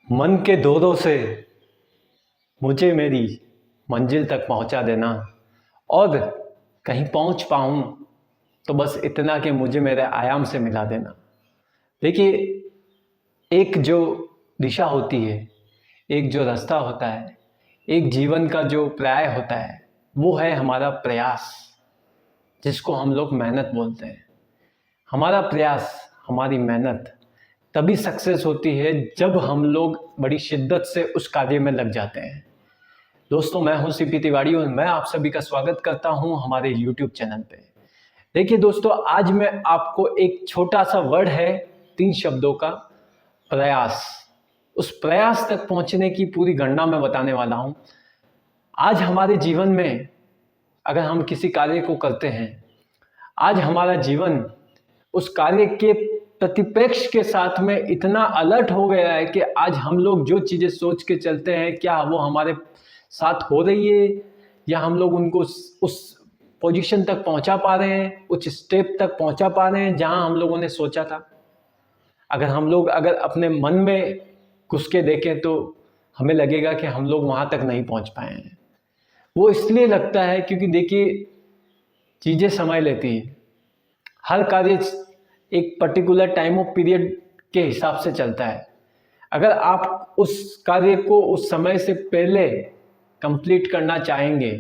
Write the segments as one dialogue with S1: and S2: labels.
S1: मन के दौरों से मुझे मेरी मंजिल तक पहुंचा देना और कहीं पहुंच पाऊं तो बस इतना कि मुझे मेरे आयाम से मिला देना। देखिए, एक जो दिशा होती है, एक जो रास्ता होता है, एक जीवन का जो पर्याय होता है, वो है हमारा प्रयास, जिसको हम लोग मेहनत बोलते हैं। हमारा प्रयास, हमारी मेहनत तभी सक्सेस होती है जब हम लोग बड़ी शिद्दत से उस कार्य में लग जाते हैं। दोस्तों, मैं हूं सीपी तिवारी और मैं आप सभी का स्वागत करता हूं हमारे YouTube चैनल पे। देखिए दोस्तों, आज मैं आपको एक छोटा सा वर्ड है 3 शब्दों का, प्रयास। उस प्रयास तक पहुंचने की पूरी गणना मैं बताने वाला हूं। आज हमारे जीवन में अगर हम किसी कार्य को करते हैं, आज हमारा जीवन उस कार्य के प्रतिपेक्ष के साथ में इतना अलर्ट हो गया है कि आज हम लोग जो चीज़ें सोच के चलते हैं, क्या वो हमारे साथ हो रही है या हम लोग उनको उस पोजीशन तक पहुंचा पा रहे हैं, उस स्टेप तक पहुंचा पा रहे हैं जहां हम लोगों ने सोचा था। अगर अपने मन में घुस के देखें तो हमें लगेगा कि हम लोग वहां तक नहीं पहुंच पाए हैं। वो इसलिए लगता है क्योंकि देखिए, चीज़ें समय लेती है। हर कार्य एक पर्टिकुलर टाइम ऑफ पीरियड के हिसाब से चलता है। अगर आप उस कार्य को उस समय से पहले कंप्लीट करना चाहेंगे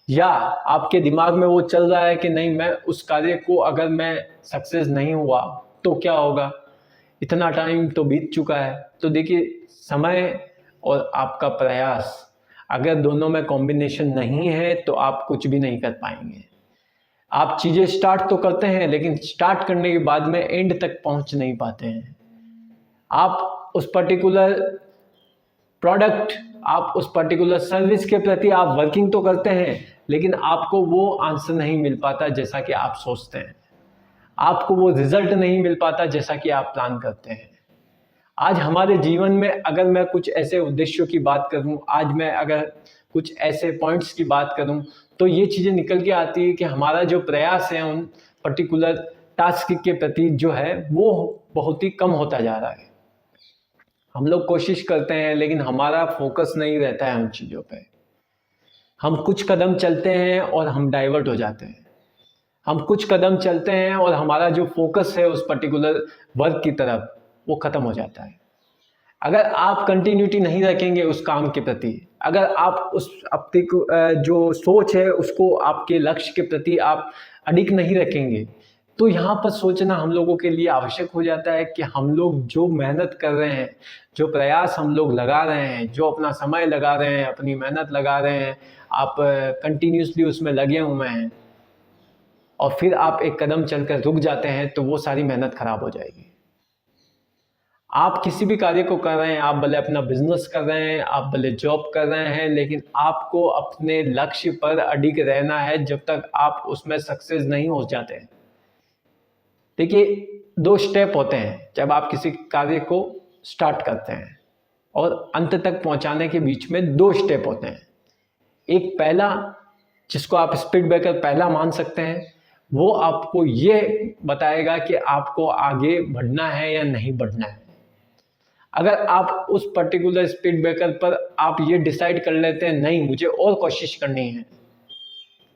S1: या आपके दिमाग में वो चल रहा है कि नहीं, मैं उस कार्य को अगर मैं सक्सेस नहीं हुआ तो क्या होगा, इतना टाइम तो बीत चुका है। तो देखिए, समय और आपका प्रयास अगर दोनों में कॉम्बिनेशन नहीं है तो आप कुछ भी नहीं कर पाएंगे। आप चीज़ें स्टार्ट तो करते हैं लेकिन स्टार्ट करने के बाद में एंड तक पहुंच नहीं पाते हैं। आप उस पर्टिकुलर प्रोडक्ट, आप उस पर्टिकुलर सर्विस के प्रति आप वर्किंग तो करते हैं लेकिन आपको वो आंसर नहीं मिल पाता जैसा कि आप सोचते हैं, आपको वो रिजल्ट नहीं मिल पाता जैसा कि आप प्लान करते हैं। आज हमारे जीवन में अगर मैं कुछ ऐसे उद्देश्यों की बात करूं, आज मैं अगर कुछ ऐसे पॉइंट्स की बात करूं, तो ये चीज़ें निकल के आती है कि हमारा जो प्रयास है उन पर्टिकुलर टास्क के प्रति जो है वो बहुत ही कम होता जा रहा है। हम लोग कोशिश करते हैं लेकिन हमारा फोकस नहीं रहता है उन चीज़ों पे। हम कुछ कदम चलते हैं और हम डाइवर्ट हो जाते हैं। हम कुछ कदम चलते हैं और हमारा जो फोकस है उस पर्टिकुलर वर्क की तरफ वो खत्म हो जाता है। अगर आप कंटिन्यूटी नहीं रखेंगे उस काम के प्रति, अगर आप उस अपनी जो सोच है उसको आपके लक्ष्य के प्रति आप अडिग नहीं रखेंगे, तो यहाँ पर सोचना हम लोगों के लिए आवश्यक हो जाता है कि हम लोग जो मेहनत कर रहे हैं, जो प्रयास हम लोग लगा रहे हैं, जो अपना समय लगा रहे हैं, अपनी मेहनत लगा रहे हैं, आप कंटिन्यूसली उसमें लगे हुए हैं और फिर आप एक कदम चलकर रुक जाते हैं तो वो सारी मेहनत खराब हो जाएगी। आप किसी भी कार्य को कर रहे हैं, आप भले अपना बिजनेस कर रहे हैं, आप भले जॉब कर रहे हैं, लेकिन आपको अपने लक्ष्य पर अडिग रहना है जब तक आप उसमें सक्सेस नहीं हो जाते हैं। देखिए, 2 स्टेप होते हैं जब आप किसी कार्य को स्टार्ट करते हैं और अंत तक पहुंचाने के बीच में 2 स्टेप होते हैं। एक पहला, जिसको आप स्पीड ब्रेकर पहला मान सकते हैं, वो आपको ये बताएगा कि आपको आगे बढ़ना है या नहीं बढ़ना है। अगर आप उस पर्टिकुलर स्पीड ब्रेकर पर आप ये डिसाइड कर लेते हैं नहीं, मुझे और कोशिश करनी है,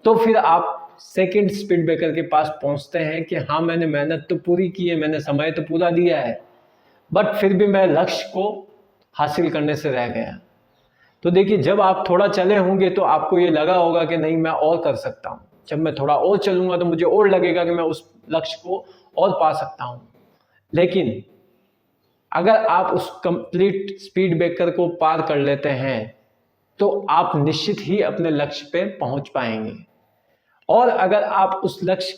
S1: तो फिर आप सेकंड स्पीड ब्रेकर के पास पहुंचते हैं कि हाँ, मैंने मेहनत तो पूरी की है, मैंने समय तो पूरा दिया है, बट फिर भी मैं लक्ष्य को हासिल करने से रह गया। तो देखिए, जब आप थोड़ा चले होंगे तो आपको ये लगा होगा कि नहीं, मैं और कर सकता हूँ। जब मैं थोड़ा और चलूंगा तो मुझे और लगेगा कि मैं उस लक्ष्य को और पा सकता हूँ। लेकिन अगर आप उस कंप्लीट स्पीड ब्रेकर को पार कर लेते हैं तो आप निश्चित ही अपने लक्ष्य पे पहुंच पाएंगे। और अगर आप उस लक्ष्य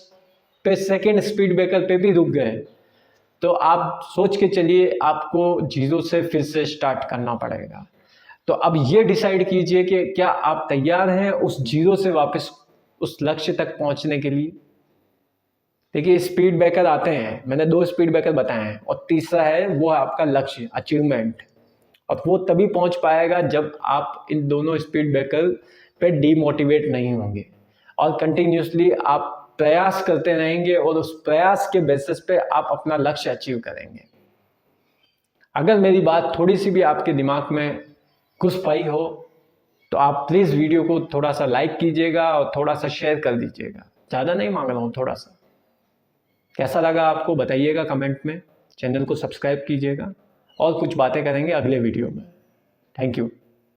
S1: पे सेकंड स्पीड ब्रेकर पे भी रुक गए तो आप सोच के चलिए, आपको जीरो से फिर से स्टार्ट करना पड़ेगा। तो अब ये डिसाइड कीजिए कि क्या आप तैयार हैं उस जीरो से वापस उस लक्ष्य तक पहुंचने के लिए। देखिए, स्पीड ब्रेकर आते हैं, मैंने 2 स्पीड ब्रेकर बताए हैं और तीसरा है वो आपका लक्ष्य, अचीवमेंट। और वो तभी पहुंच पाएगा जब आप इन दोनों स्पीड ब्रेकर पे डीमोटिवेट नहीं होंगे और कंटिन्यूसली आप प्रयास करते रहेंगे और उस प्रयास के बेसिस पे आप अपना लक्ष्य अचीव करेंगे। अगर मेरी बात थोड़ी सी भी आपके दिमाग में घुस पाई हो तो आप प्लीज़ वीडियो को थोड़ा सा लाइक कीजिएगा और थोड़ा सा शेयर कर दीजिएगा। ज़्यादा नहीं मांग रहा हूँ, थोड़ा सा। कैसा लगा आपको बताइएगा कमेंट में। चैनल को सब्सक्राइब कीजिएगा और कुछ बातें करेंगे अगले वीडियो में। Thank you.